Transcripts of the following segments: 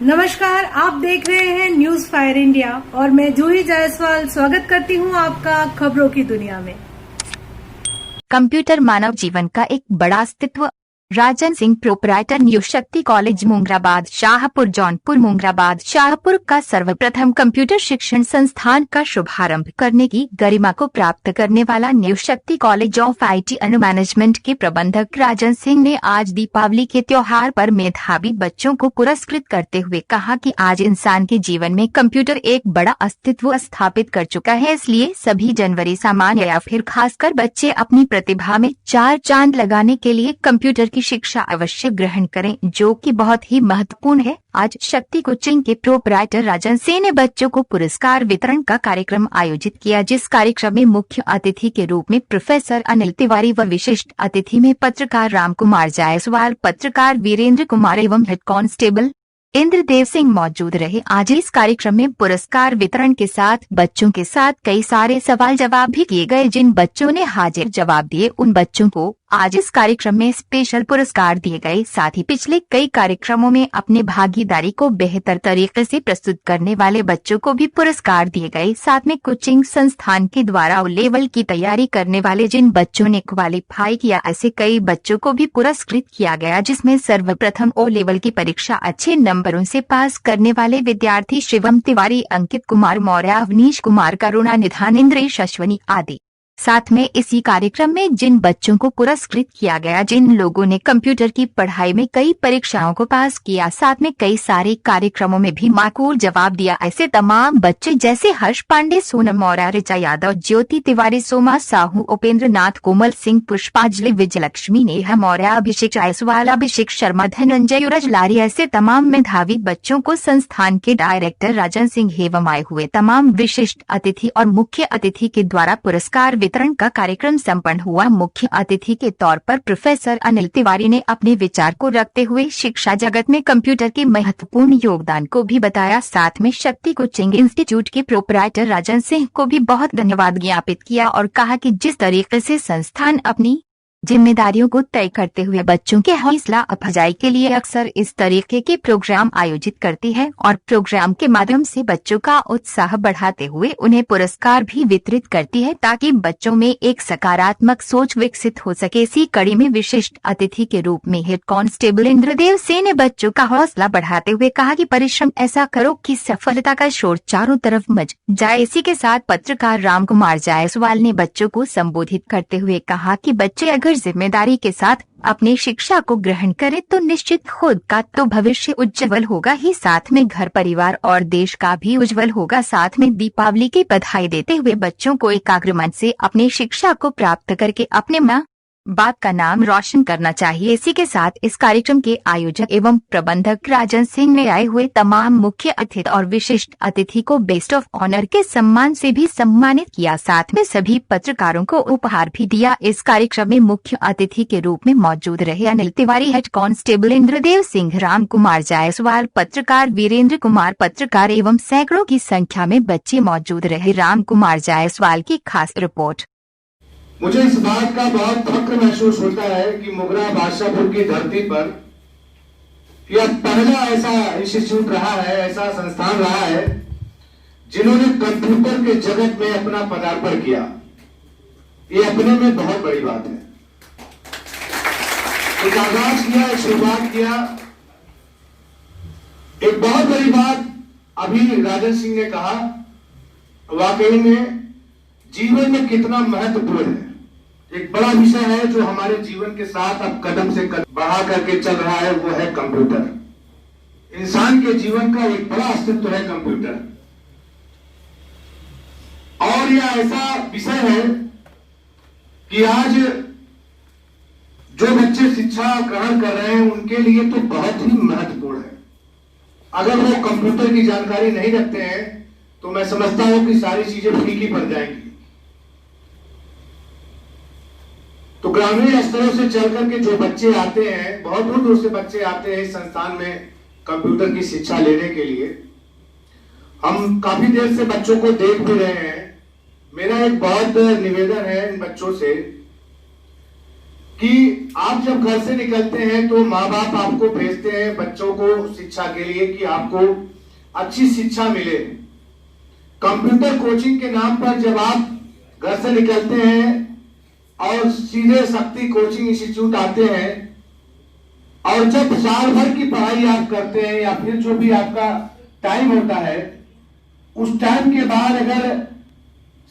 नमस्कार, आप देख रहे हैं न्यूज फायर इंडिया और मैं जूही जायसवाल स्वागत करती हूं आपका खबरों की दुनिया में। कंप्यूटर मानव जीवन का एक बड़ा अस्तित्व। राजन सिंह, प्रोपराइटर, न्यू शक्ति कॉलेज मुंगराबाद शाहपुर, जौनपुर मुंगराबाद शाहपुर का सर्वप्रथम कंप्यूटर शिक्षण संस्थान का शुभारंभ करने की गरिमा को प्राप्त करने वाला न्यू शक्ति college of IT and management के प्रबंधक राजन सिंह ने आज दीपावली के त्योहार पर मेधावी बच्चों को पुरस्कृत करते हुए कहा कि आज इंसान के जीवन में कंप्यूटर एक बड़ा अस्तित्व स्थापित कर चुका है, इसलिए सभी जनवरी सामान्य या फिर खासकर बच्चे अपनी प्रतिभा में चार चांद लगाने के लिए कंप्यूटर की शिक्षा अवश्य ग्रहण करें, जो कि बहुत ही महत्वपूर्ण है। आज शक्ति कोचिंग के प्रोपराइटर राजन सिंह ने बच्चों को पुरस्कार वितरण का कार्यक्रम आयोजित किया, जिस कार्यक्रम में मुख्य अतिथि के रूप में प्रोफेसर अनिल तिवारी व विशिष्ट अतिथि में पत्रकार राम कुमार जायसवाल, पत्रकार वीरेंद्र कुमार एवं हेड कांस्टेबल इंद्रदेव सिंह मौजूद रहे। आज इस कार्यक्रम में पुरस्कार वितरण के साथ बच्चों के साथ कई सारे सवाल जवाब भी किए गए। जिन बच्चों ने हाजिर जवाब दिए उन बच्चों को आज इस कार्यक्रम में स्पेशल पुरस्कार दिए गए। साथ ही पिछले कई कार्यक्रमों में अपने भागीदारी को बेहतर तरीके से प्रस्तुत करने वाले बच्चों को भी पुरस्कार दिए गए। साथ में कोचिंग संस्थान के द्वारा ओ लेवल की तैयारी करने वाले जिन बच्चों ने क्वालिफाई किया, ऐसे कई बच्चों को भी पुरस्कृत किया गया, जिसमें सर्वप्रथम ओ लेवल की परीक्षा अच्छे नंबरों से पास करने वाले विद्यार्थी शिवम तिवारी, अंकित कुमार मौर्य, अवनीश कुमार, करुणा निधान, इंद्रेश अश्वनी आदि। साथ में इसी कार्यक्रम में जिन बच्चों को पुरस्कृत किया गया, जिन लोगों ने कंप्यूटर की पढ़ाई में कई परीक्षाओं को पास किया, साथ में कई सारे कार्यक्रमों में भी माकूल जवाब दिया, ऐसे तमाम बच्चे जैसे हर्ष पांडे, सोनम मौर्य, ऋचा यादव, ज्योति तिवारी, सोमा साहू, उपेंद्र नाथ, कोमल सिंह, पुष्पांजलि, विजयलक्ष्मी, नेहा मौर्य, अभिषेक जायसवाल, अभिषेक शर्मा, धनंजय, युरज लारी, ऐसे तमाम मेधावी बच्चों को संस्थान के डायरेक्टर राजन सिंह एवं आए हुए तमाम विशिष्ट अतिथि और मुख्य अतिथि के द्वारा पुरस्कार वितरण का कार्यक्रम संपन्न हुआ। मुख्य अतिथि के तौर पर प्रोफेसर अनिल तिवारी ने अपने विचार को रखते हुए शिक्षा जगत में कंप्यूटर के महत्वपूर्ण योगदान को भी बताया। साथ में शक्ति कोचिंग इंस्टीट्यूट के प्रोपराइटर राजन सिंह को भी बहुत धन्यवाद ज्ञापित किया और कहा कि जिस तरीके से संस्थान अपनी जिम्मेदारियों को तय करते हुए बच्चों के हौसला अफजाई के लिए अक्सर इस तरीके के प्रोग्राम आयोजित करती है और प्रोग्राम के माध्यम से बच्चों का उत्साह बढ़ाते हुए उन्हें पुरस्कार भी वितरित करती है, ताकि बच्चों में एक सकारात्मक सोच विकसित हो सके। इसी कड़ी में विशिष्ट अतिथि के रूप में हेड कांस्टेबल इंद्रदेव सिंह ने बच्चों का हौसला बढ़ाते हुए कहा कि परिश्रम ऐसा करो कि सफलता का शोर चारों तरफ मच जाए। इसी के साथ पत्रकार राम कुमार जायसवाल ने बच्चों को संबोधित करते हुए कहा कि बच्चे अगर जिम्मेदारी के साथ अपनी शिक्षा को ग्रहण करें तो निश्चित खुद का तो भविष्य उज्जवल होगा ही, साथ में घर परिवार और देश का भी उज्जवल होगा। साथ में दीपावली की बधाई देते हुए बच्चों को एकाग्र मन से अपनी शिक्षा को प्राप्त करके अपने माँ बाप का नाम रोशन करना चाहिए। इसी के साथ इस कार्यक्रम के आयोजक एवं प्रबंधक राजन सिंह ने आए हुए तमाम मुख्य अतिथि और विशिष्ट अतिथि को बेस्ट ऑफ ऑनर के सम्मान से भी सम्मानित किया। साथ में सभी पत्रकारों को उपहार भी दिया। इस कार्यक्रम में मुख्य अतिथि के रूप में मौजूद रहे अनिल तिवारी, हेड कांस्टेबल इंद्रदेव सिंह, राम कुमार जायसवाल, पत्रकार वीरेंद्र कुमार, पत्रकार एवं सैकड़ों की संख्या में बच्चे मौजूद रहे। राम कुमार जायसवाल की खास रिपोर्ट। मुझे इस बात का बहुत फख्र महसूस होता है कि मुगरा बादशाहपुर की धरती पर यह पहला ऐसा इंस्टीट्यूट रहा है, ऐसा संस्थान रहा है जिन्होंने कंप्यूटर के जगत में अपना पदार्पण किया। ये अपने में बहुत बड़ी बात है। एक आगाज किया, एक शुरुआत किया। एक बहुत बड़ी बात अभी राजन सिंह ने कहा, वाकई में जीवन में कितना महत्वपूर्ण है। एक बड़ा विषय है जो हमारे जीवन के साथ अब कदम से कदम बढ़ा करके चल रहा है, वो है कंप्यूटर। इंसान के जीवन का एक बड़ा अस्तित्व है कंप्यूटर, और यह ऐसा विषय है कि आज जो बच्चे शिक्षा ग्रहण कर रहे हैं उनके लिए तो बहुत ही महत्वपूर्ण है। अगर वो कंप्यूटर की जानकारी नहीं रखते हैं तो मैं समझता हूं कि सारी चीजें फीकी पड़ जाएंगी। तो ग्रामीण स्तरों से चल करके जो बच्चे आते हैं, बहुत दूर दूर से बच्चे आते हैं इस संस्थान में कंप्यूटर की शिक्षा लेने के लिए। हम काफी देर से बच्चों को देख भी रहे हैं। मेरा एक बहुत निवेदन है इन बच्चों से कि आप जब घर से निकलते हैं तो माँ बाप आपको भेजते हैं बच्चों को शिक्षा के लिए कि आपको अच्छी शिक्षा मिले। कंप्यूटर कोचिंग के नाम पर जब आप घर से निकलते हैं और सीधे शक्ति कोचिंग इंस्टीट्यूट आते हैं और जब साल भर की पढ़ाई आप करते हैं या फिर जो भी आपका टाइम होता है, उस टाइम के बाद अगर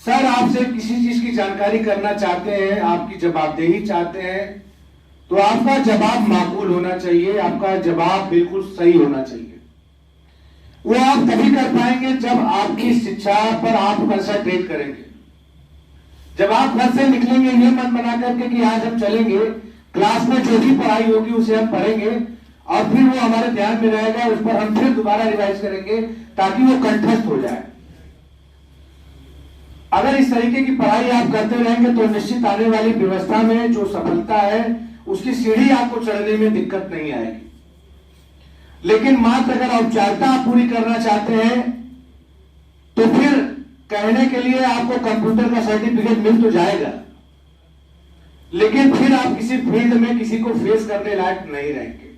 सर आपसे किसी चीज की जानकारी करना चाहते हैं, आपकी जवाबदेही चाहते हैं, तो आपका जवाब माकूल होना चाहिए, आपका जवाब बिल्कुल सही होना चाहिए। वो आप तभी कर पाएंगे जब आपकी शिक्षा पर आप कंसंट्रेट करेंगे। जब आप घर से निकलेंगे ये मन बना करके कि आज हम चलेंगे, क्लास में जो भी पढ़ाई होगी उसे हम पढ़ेंगे और फिर वो हमारे ध्यान में रहेगा, उस पर हम फिर दोबारा रिवाइज करेंगे ताकि वो कंठस्थ हो जाए। अगर इस तरीके की पढ़ाई आप करते रहेंगे तो निश्चित आने वाली व्यवस्था में जो सफलता है उसकी सीढ़ी आपको चढ़ने में दिक्कत नहीं आएगी। लेकिन मात्र अगर औपचारिकता आप पूरी करना चाहते हैं तो फिर कहने के लिए आपको कंप्यूटर का सर्टिफिकेट मिल तो जाएगा, लेकिन फिर आप किसी फील्ड में किसी को फेस करने लायक नहीं रहेंगे।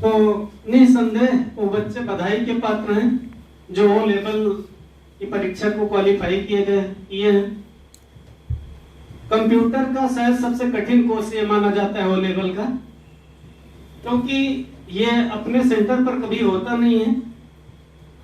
तो निसंदेह वो बच्चे बधाई के पात्र हैं जो ओ लेवल की परीक्षा को क्वालिफाई किए हैं। कंप्यूटर का शायद सबसे कठिन कोर्स ये माना जाता है ओ लेवल का, क्योंकि ये अपने सेंटर पर कभी होता नहीं है।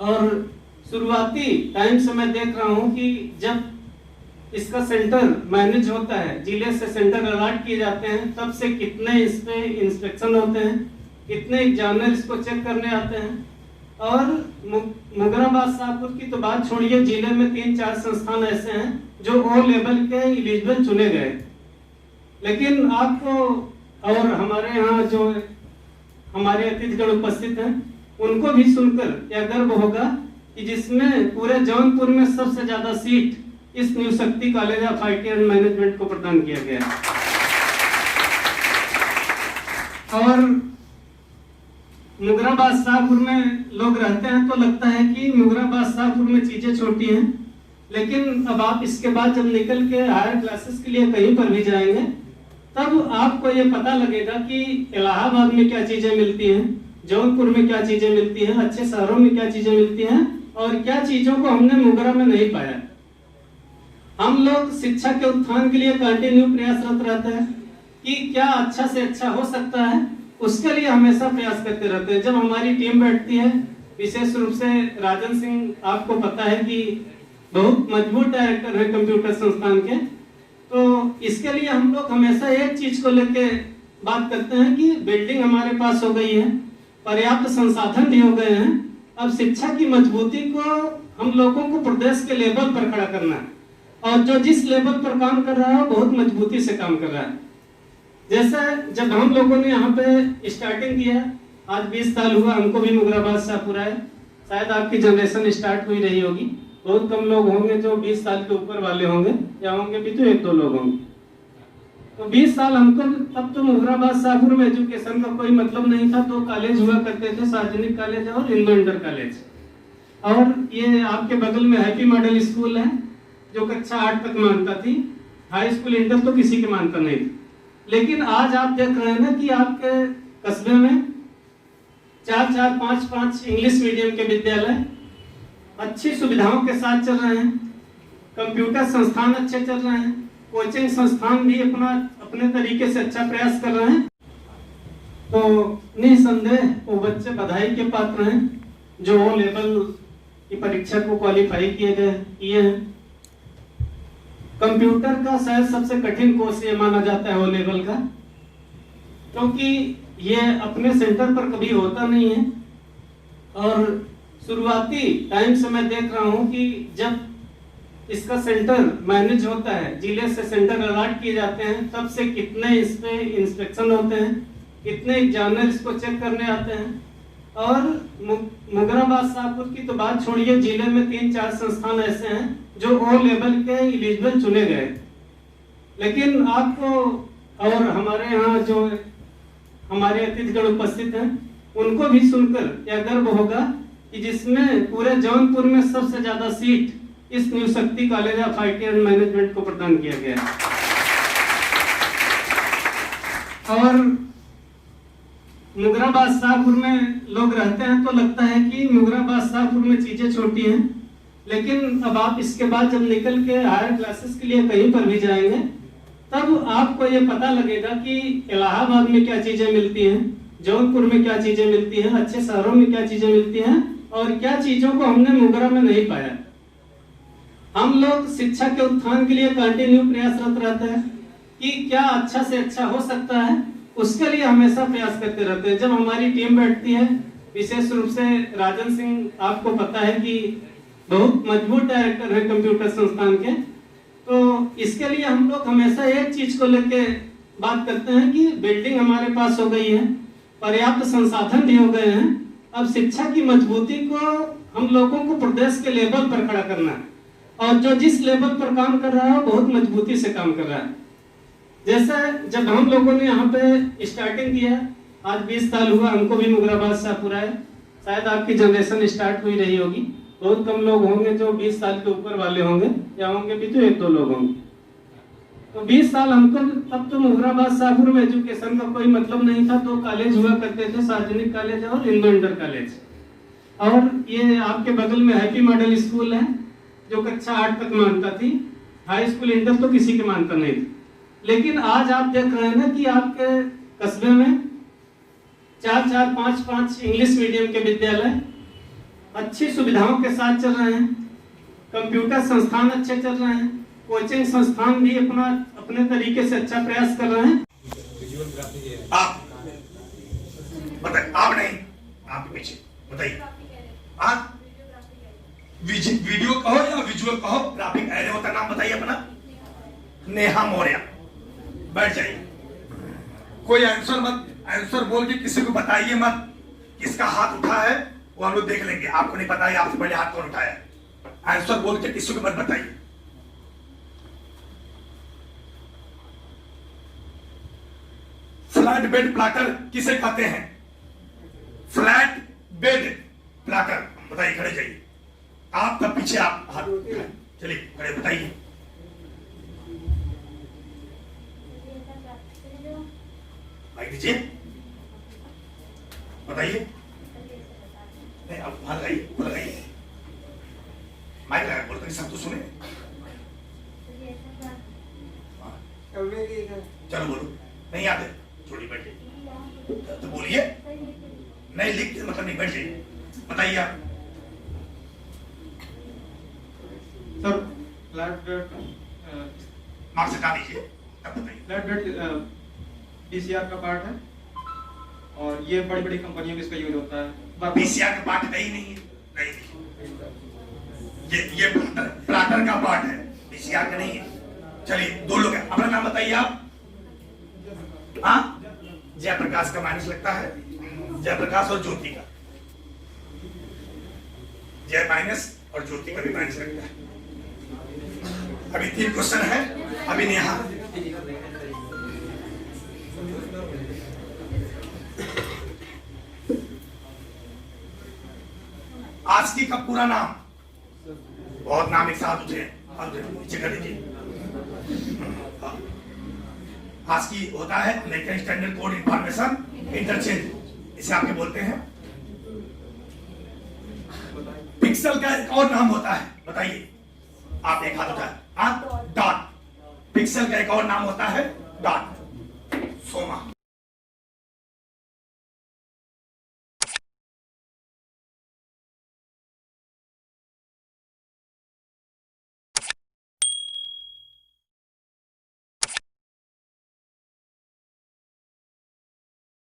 और शुरुआती टाइम से मैं देख रहा हूं कि जब इसका सेंटर मैनेज होता है, जिले से सेंटर अलॉट किए जाते हैं, तब से कितने इस पे इंस्पेक्शन होते हैं, कितने एग्जामिनर इसको चेक करने आते हैं। और मुगराबाद शाहपुर की तो बात छोड़िए, जिले में 3-4 संस्थान ऐसे हैं जो ओ लेवल के एलिजिबल चुने गए। लेकिन आपको और हमारे यहाँ जो हमारे अतिथिगण उपस्थित हैं उनको भी सुनकर यह गर्व होगा कि जिसमें पूरे जौनपुर में सबसे ज्यादा सीट इस न्यू शक्ति college of IT and management को प्रदान किया गया है। और मुगराबाद शाहपुर में लोग रहते हैं तो लगता है कि मुगराबाद शाहपुर में चीजें छोटी हैं, लेकिन अब आप इसके बाद जब निकल के हायर क्लासेस के लिए कहीं पर भी जाएंगे तब आपको ये पता लगेगा कि इलाहाबाद में क्या चीजें मिलती हैं, जौनपुर में क्या चीजें मिलती हैं, अच्छे शहरों में क्या चीजें मिलती हैं और क्या चीजों को हमने मुगरा में नहीं पाया। हम लोग शिक्षा के उत्थान के लिए कंटिन्यू प्रयासरत रहते हैं कि क्या अच्छा से अच्छा हो सकता है, उसके लिए हमेशा प्रयास करते रहते हैं। जब हमारी टीम बैठती है, विशेष रूप से राजन सिंह आपको पता है कि बहुत मजबूत डायरेक्टर है कंप्यूटर संस्थान के, तो इसके लिए हम लोग हमेशा एक चीज को लेके बात करते हैं कि बिल्डिंग हमारे पास हो गई है, पर्याप्त संसाधन भी हो गए हैं, अब शिक्षा की मजबूती को हम लोगों को प्रदेश के लेवल पर खड़ा करना है और जो जिस लेवल पर काम कर रहा है बहुत मजबूती से काम कर रहा है। जैसे जब हम लोगों ने यहाँ पे स्टार्टिंग किया, आज 20 साल हुआ हमको भी मुगराबाद शाहपुर है, शायद आपकी जनरेशन स्टार्ट हुई रही होगी, बहुत कम लोग होंगे जो 20 साल के ऊपर वाले होंगे, या होंगे भी तो 1-2 लोग होंगे। तो 20 साल हमको तब तो मुगराबाद शाहपुर में एजुकेशन का कोई मतलब नहीं था। 2 कॉलेज हुआ करते थे, सार्वजनिक कॉलेज और इंडो इंटर कॉलेज, और ये आपके बगल में हैप्पी मॉडल स्कूल है जो कक्षा 8 तक मानता थी, हाई स्कूल इंटर तो किसी के मानता नहीं थी। लेकिन आज आप देख रहे हैं ना कि आपके कस्बे में 4-4, 5-5 इंग्लिश मीडियम के विद्यालय अच्छी सुविधाओं के साथ चल रहे हैं, कंप्यूटर संस्थान अच्छे चल रहे हैं, कोचिंग संस्थान भी अपने तरीके से अच्छा प्रयास कर रहे हैं। तो निसंदेह वो बच्चे बधाई के पात्र हैं जो ओ लेवल की परीक्षा को क्वालिफाई किए हैं। कंप्यूटर का शायद सबसे कठिन कोर्स ये माना जाता है ओ लेवल का, क्योंकि ये अपने सेंटर पर कभी होता नहीं है। और शुरुआती टाइम से मैं देख रहा हूं कि जब इसका सेंटर मैनेज होता है, जिले से सेंटर अलॉट किए जाते हैं, तब से कितने इस पे इंस्पेक्शन होते हैं, कितने एग्जामिनर इसको चेक करने आते हैं। और मुगराबाद शाहपुर की तो बात छोड़िए, जिले में 3-4 संस्थान ऐसे हैं जो ओ लेवल के एलिजिबल चुने गए। लेकिन आपको और हमारे यहाँ जो हमारे अतिथिगण उपस्थित हैं उनको भी सुनकर यह गर्व होगा कि जिसमें पूरे जौनपुर में सबसे ज्यादा सीट इस न्यू शक्ति college of IT and management को प्रदान किया गया है। और मुगराबाद शाहपुर में लोग रहते हैं तो लगता है कि मुगराबाद शाहपुर में चीजें छोटी हैं, लेकिन अब आप इसके बाद जब निकल के हायर क्लासेस के लिए कहीं पर भी जाएंगे तब आपको ये पता लगेगा कि इलाहाबाद में क्या चीजें मिलती हैं, जौनपुर में क्या चीजें मिलती हैं, अच्छे शहरों में क्या चीजें मिलती हैं और क्या चीजों को हमने मुगरा में नहीं पाया। हम लोग शिक्षा के उत्थान के लिए कंटिन्यू प्रयासरत रहते हैं कि क्या अच्छा से अच्छा हो सकता है, उसके लिए हमेशा प्रयास करते रहते हैं। जब हमारी टीम बैठती है, विशेष रूप से राजन सिंह, आपको पता है कि बहुत मजबूत डायरेक्टर है कंप्यूटर संस्थान के, तो इसके लिए हम लोग हमेशा एक चीज को लेके बात करते हैं कि बिल्डिंग हमारे पास हो गई है, पर्याप्त संसाधन भी हो गए हैं, अब शिक्षा की मजबूती को हम लोगों को प्रदेश के लेवल पर खड़ा करना है और जो जिस लेवल पर काम कर रहा है बहुत मजबूती से काम कर रहा है। जैसे जब हम लोगों ने यहाँ पे स्टार्टिंग किया, आज 20 साल हुआ हमको भी मुगराबाद शाहपुर आए, शायद आपकी जनरेशन स्टार्ट हुई रही होगी, बहुत कम लोग होंगे जो 20 साल के ऊपर वाले होंगे, या होंगे भी तो 1-2 लोग होंगे। तो 20 साल हमको तब तो मुगराबाद शाहपुर में एजुकेशन का कोई मतलब नहीं था। 2 कॉलेज हुआ करते थे, सार्वजनिक कॉलेज और इंडो इंटर कॉलेज, और ये आपके बगल में हैप्पी मॉडल स्कूल है जो कक्षा 8 तक मानता थी, हाई स्कूल इंटर तो किसी के मानता नहीं थी। लेकिन आज आप देख रहे हैं ना कि आपके कस्बे में 4-4, 5-5 इंग्लिश मीडियम के विद्यालय अच्छी सुविधाओं के साथ चल रहे हैं, कंप्यूटर संस्थान अच्छे चल रहे हैं, कोचिंग संस्थान भी अपने तरीके से अच्छा प्रयास कर रहे हैं। आप बताइए, आप नहीं, आपके पीछे बताइए, आप वीडियो कहो या विजुअल कहो, ग्राफिक एरे होता नाम बताइए अपना। नेहा मौर्य, बैठ जाइए। कोई आंसर बोल के किसी को बताइए मत। किसका हाथ उठा है वो हम लोग देख लेंगे, आपको नहीं पता है आपसे पहले हाथ कौन उठाया। आंसर बोल के किसी को मत बताइए। फ्लैट बेड प्लाटर किसे कहते हैं? फ्लैट बेड प्लाटर, बताइए, खड़े जाइए। आप तब पीछे, आप हाथ चलिए खड़े बताइए। माइक दीजिए, बताइए। नहीं, अब वहां लगाइए, माइक लगा, बोलते हैं सब तो सुने। चलो बोलो, नहीं आते, थोड़ी बैठिए तो बोलिए, नहीं लिख के मतलब नहीं, बैठिए, बताइए आप। सर, फ्लैट बेड मार्क्स हटा दीजिए, तब बताइए। फ्लैट बेड पीसीआर का पार्ट है और ये बड़ी बड़ी कंपनियों में इसका यूज होता है। पीसीआर का पार्ट है ही नहीं है, नहीं, ये प्लाटर का पार्ट है, पीसीआर का नहीं है। चलिए 2 लोग हैं, अपना नाम बताइए आप। हाँ, जयप्रकाश का माइनस लगता है, जयप्रकाश और ज्योति का, जय माइनस और ज्योति का भी माइनस लगता है। अभी 3 क्वेश्चन है, अभी नेहा। आस्की का पूरा नाम, बहुत नाम एक साथ उठे, नीचे कर दीजिए। आस्की होता है American standard code information interchange, इसे आपके बोलते हैं। पिक्सल का एक और नाम होता है, बताइए। आप एक हाथ उठाए, हाँ, डॉट। पिक्सल का एक और नाम होता है डॉट।